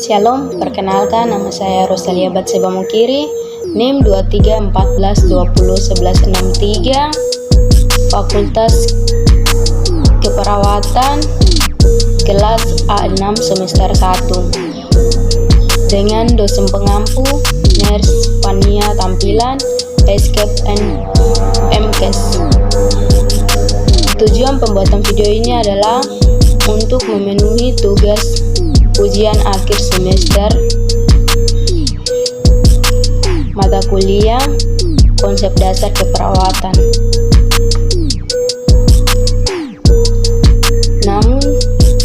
Shalom, perkenalkan nama saya Rosalia Batseba Mukiri, NIM 2314201163, Fakultas Keperawatan, kelas A6 semester 1, dengan dosen pengampu, Nurse Fania Tampilan, Escape and MKes. Tujuan pembuatan video ini adalah untuk memenuhi tugas ujian akhir semester mata kuliah konsep dasar keperawatan. Namun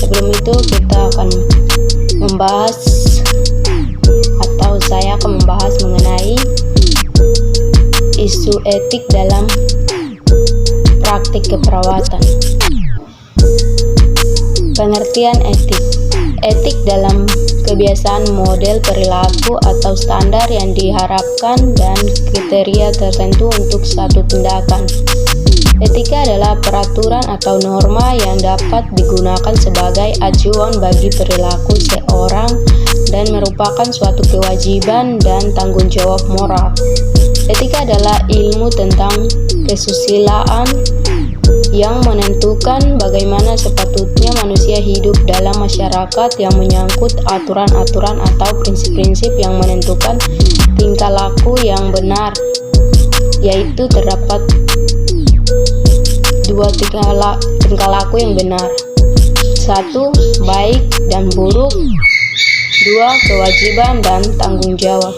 sebelum itu kita akan membahas atau saya akan membahas mengenai isu etik dalam praktik keperawatan. Pengertian etik. Etik dalam kebiasaan, model perilaku atau standar yang diharapkan dan kriteria tertentu untuk satu tindakan. Etika adalah peraturan atau norma yang dapat digunakan sebagai acuan bagi perilaku seorang dan merupakan suatu kewajiban dan tanggung jawab moral. Etika adalah ilmu tentang kesusilaan yang menentukan bagaimana sepatutnya manusia hidup dalam masyarakat yang menyangkut aturan-aturan atau prinsip-prinsip yang menentukan tingkah laku yang benar, yaitu terdapat dua tingkah laku yang benar: 1. Baik dan buruk. 2. Kewajiban dan tanggung jawab.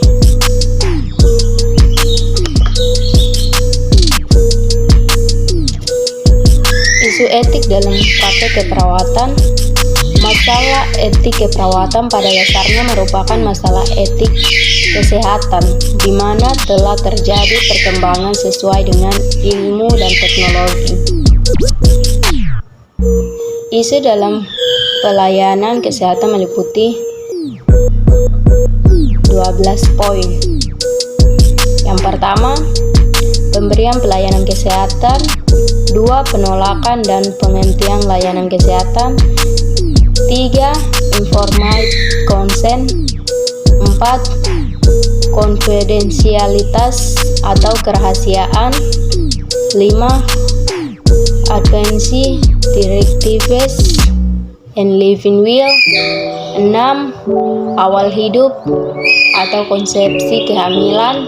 Isu etik dalam praktek keperawatan. Masalah etik keperawatan pada dasarnya merupakan masalah etik kesehatan, di mana telah terjadi perkembangan sesuai dengan ilmu dan teknologi. Isu dalam pelayanan kesehatan meliputi 12 poin. Yang pertama, pemberian pelayanan kesehatan. 2. Penolakan dan penghentian layanan kesehatan. 3. Informated consent. 4. Konfidensialitas atau kerahasiaan. 5. Advance directives and living will. 6. Awal hidup atau konsepsi kehamilan.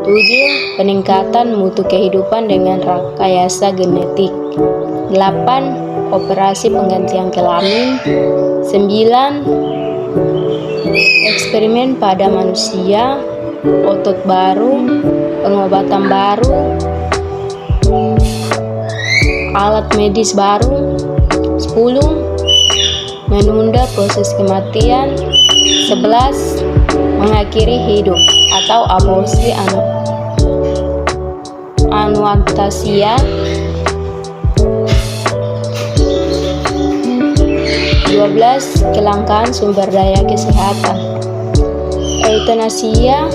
7. Peningkatan mutu kehidupan dengan rekayasa genetik. 8. Operasi penggantian kelamin. 9. Eksperimen pada manusia, otot baru, pengobatan baru, alat medis baru. 10. Menunda proses kematian. 11. Mengakhiri hidup atau aborsi anuantasia. 12. Kelangkaan sumber daya kesehatan. Eutanasia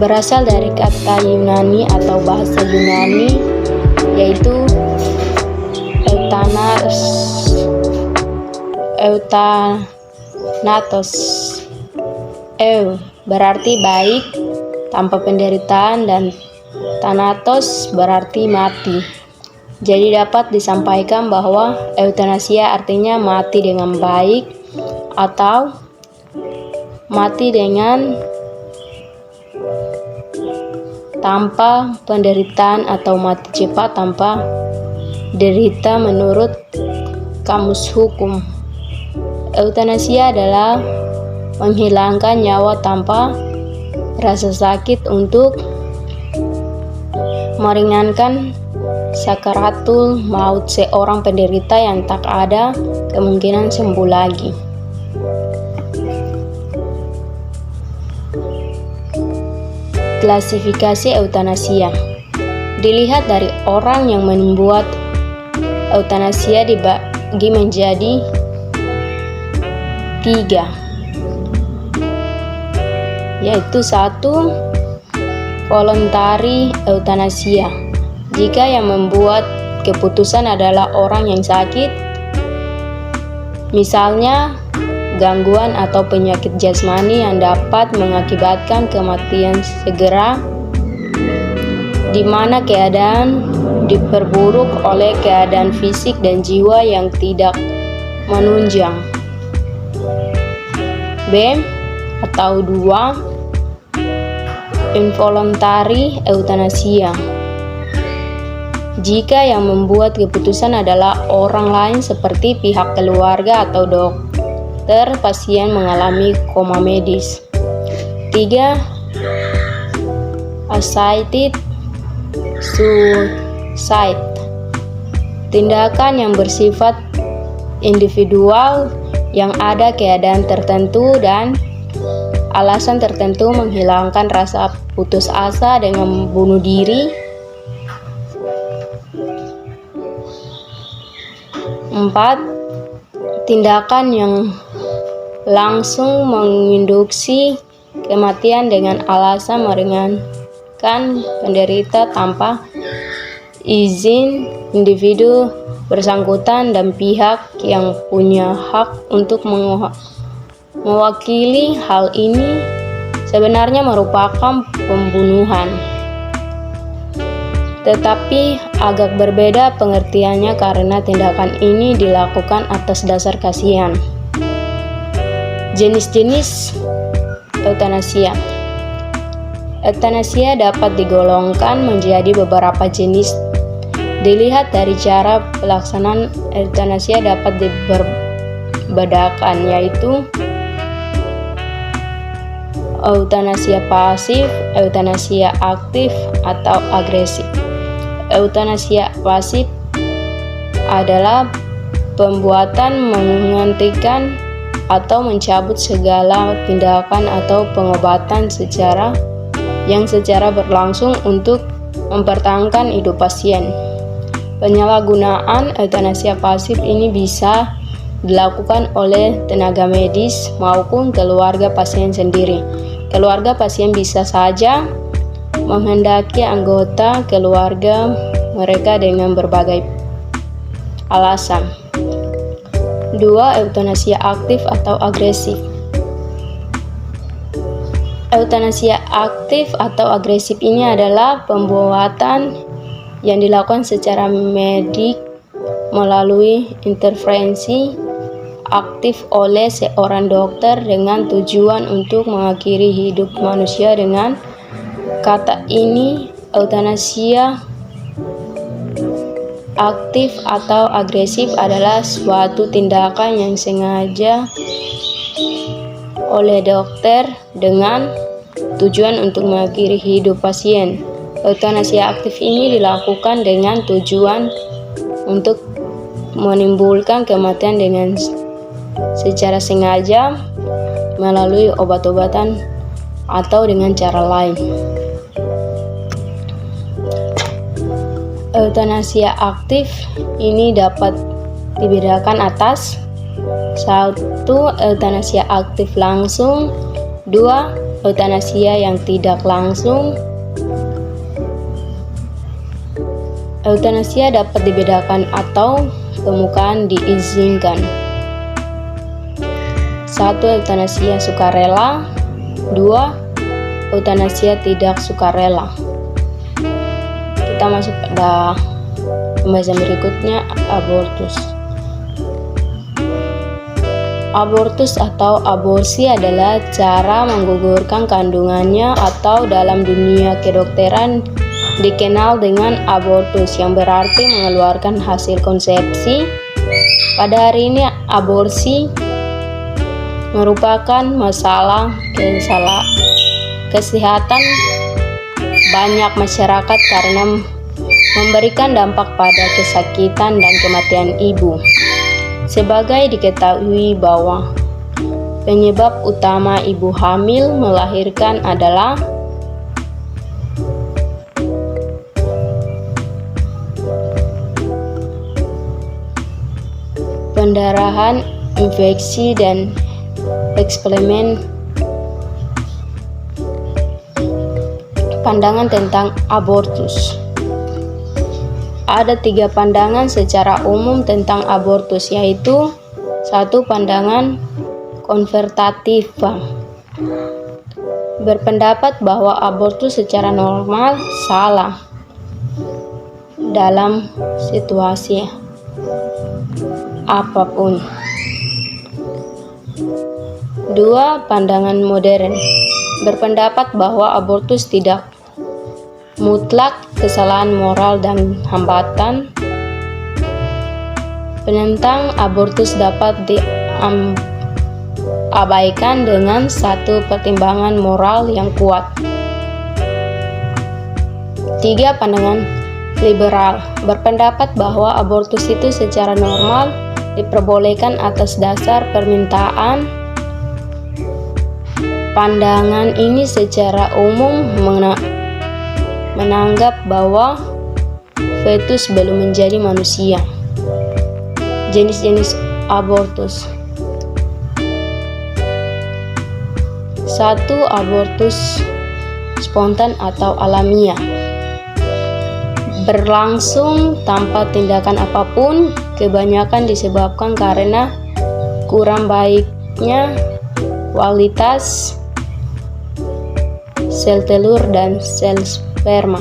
berasal dari kata Yunani atau bahasa Yunani, yaitu eutanatos. Berarti baik, tanpa penderitaan, dan thanatos berarti mati. Jadi dapat disampaikan bahwa eutanasia artinya mati dengan baik atau mati dengan tanpa penderitaan atau mati cepat tanpa derita menurut Kamus Hukum. Eutanasia adalah menghilangkan nyawa tanpa rasa sakit untuk meringankan sakaratul maut seorang penderita yang tak ada kemungkinan sembuh lagi. Klasifikasi eutanasia. Dilihat dari orang yang membuat eutanasia dibagi menjadi 3, yaitu 1. Voluntary eutanasia. Jika yang membuat keputusan adalah orang yang sakit, misalnya gangguan atau penyakit jasmani yang dapat mengakibatkan kematian segera, di mana keadaan diperburuk oleh keadaan fisik dan jiwa yang tidak menunjang. B. Atau 2. Involuntary euthanasia. Jika yang membuat keputusan adalah orang lain seperti pihak keluarga atau dokter, pasien mengalami koma medis. 3. Assisted suicide. Tindakan yang bersifat individual yang ada keadaan tertentu dan alasan tertentu menghilangkan rasa putus asa dengan bunuh diri. 4. Tindakan yang langsung menginduksi kematian dengan alasan meringankan penderita tanpa izin individu bersangkutan dan pihak yang punya hak untuk mewakili. Hal ini sebenarnya merupakan pembunuhan, tetapi agak berbeda pengertiannya karena tindakan ini dilakukan atas dasar kasihan. Jenis-jenis euthanasia. Euthanasia dapat digolongkan menjadi beberapa jenis. Dilihat dari cara pelaksanaan, euthanasia dapat dibedakan, yaitu euthanasia pasif, euthanasia aktif, atau agresif. Euthanasia pasif adalah pembuatan menghentikan atau mencabut segala tindakan atau pengobatan yang secara berlangsung untuk mempertahankan hidup pasien. Penyalahgunaan euthanasia pasif ini bisa dilakukan oleh tenaga medis maupun keluarga pasien sendiri. Keluarga pasien bisa saja menghendaki anggota keluarga mereka dengan berbagai alasan. 2. Euthanasia aktif atau agresif. Euthanasia aktif atau agresif ini adalah pembuatan yang dilakukan secara medik melalui intervensi aktif oleh seorang dokter dengan tujuan untuk mengakhiri hidup manusia. Dengan kata ini, euthanasia aktif atau agresif adalah suatu tindakan yang sengaja oleh dokter dengan tujuan untuk mengakhiri hidup pasien. Euthanasia aktif ini dilakukan dengan tujuan untuk menimbulkan kematian dengan secara sengaja melalui obat-obatan atau dengan cara lain. Euthanasia aktif ini dapat dibedakan atas 1. Euthanasia aktif langsung. 2. Euthanasia yang tidak langsung. Euthanasia dapat dibedakan atau permukaan diizinkan. 1. Euthanasia sukarela. 2. Euthanasia tidak sukarela. Kita masuk pada pembahasan berikutnya, abortus. Abortus atau aborsi adalah cara menggugurkan kandungannya atau dalam dunia kedokteran dikenal dengan abortus, yang berarti mengeluarkan hasil konsepsi. Pada hari ini aborsi merupakan masalah kesehatan banyak masyarakat karena memberikan dampak pada kesakitan dan kematian ibu. Sebagai diketahui bahwa penyebab utama ibu hamil melahirkan adalah pendarahan, infeksi, dan eksperimen. Pandangan tentang abortus. Ada 3 pandangan secara umum tentang abortus, yaitu 1. Pandangan konservativa berpendapat bahwa abortus secara normal salah dalam situasi apapun. 2. Pandangan modern berpendapat bahwa abortus tidak mutlak kesalahan moral dan hambatan. Penentang abortus dapat diabaikan dengan satu pertimbangan moral yang kuat. 3. Pandangan liberal berpendapat bahwa abortus itu secara normal diperbolehkan atas dasar permintaan. Pandangan ini secara umum menganggap bahwa fetus belum menjadi manusia. Jenis-jenis abortus. 1. Abortus spontan atau alamiah, berlangsung tanpa tindakan apapun, kebanyakan disebabkan karena kurang baiknya kualitas sel telur dan sel sperma.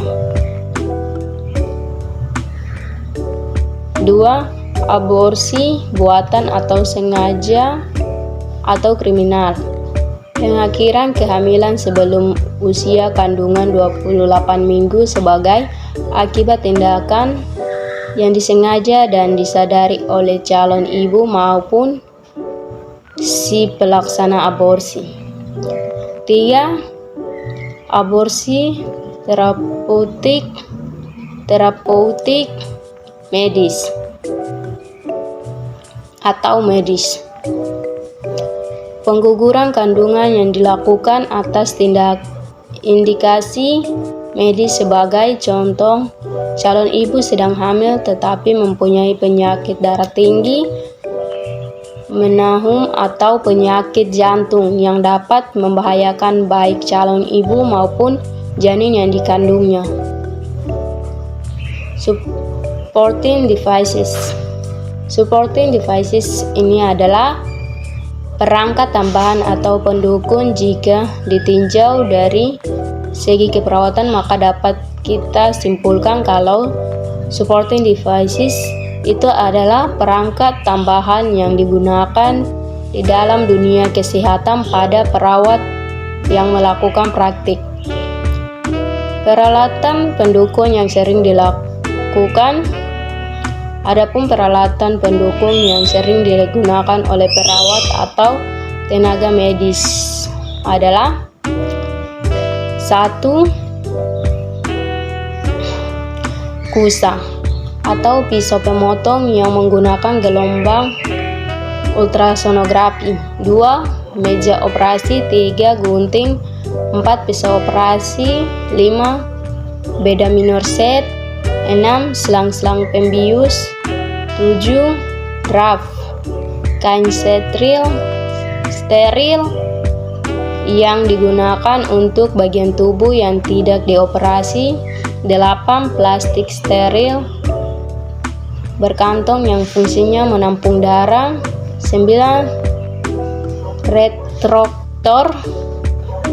2. Aborsi buatan atau sengaja atau kriminal, pengakhiran kehamilan sebelum usia kandungan 28 minggu sebagai akibat tindakan yang disengaja dan disadari oleh calon ibu maupun si pelaksana aborsi. 3. Aborsi terapeutik medis atau medis, pengguguran kandungan yang dilakukan atas indikasi medis. Sebagai contoh, calon ibu sedang hamil tetapi mempunyai penyakit darah tinggi, menahun atau penyakit jantung yang dapat membahayakan baik calon ibu maupun janin yang dikandungnya. Supporting devices ini adalah perangkat tambahan atau pendukung. Jika ditinjau dari segi keperawatan, maka dapat kita simpulkan kalau supporting devices itu adalah perangkat tambahan yang digunakan di dalam dunia kesehatan pada perawat yang melakukan praktik. Peralatan pendukung yang sering dilakukan. Adapun peralatan pendukung yang sering digunakan oleh perawat atau tenaga medis adalah 1. Kusa atau pisau pemotong yang menggunakan gelombang ultrasonografi. 2. Meja operasi. 3. Gunting. 4. Pisau operasi. 5. Beda minor set. 6. Selang-selang pembius. 7. Draft kain steril yang digunakan untuk bagian tubuh yang tidak dioperasi. 8. Plastik steril berkantong yang fungsinya menampung darah. 9. Retraktor.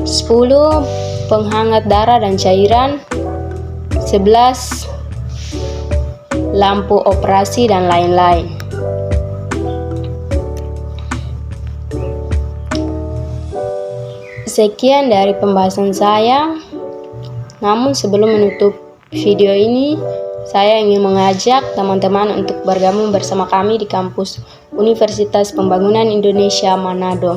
10. Penghangat darah dan cairan. 11. Lampu operasi dan lain-lain. Sekian dari pembahasan saya. Namun sebelum menutup video ini, saya ingin mengajak teman-teman untuk bergabung bersama kami di kampus Universitas Pembangunan Indonesia Manado.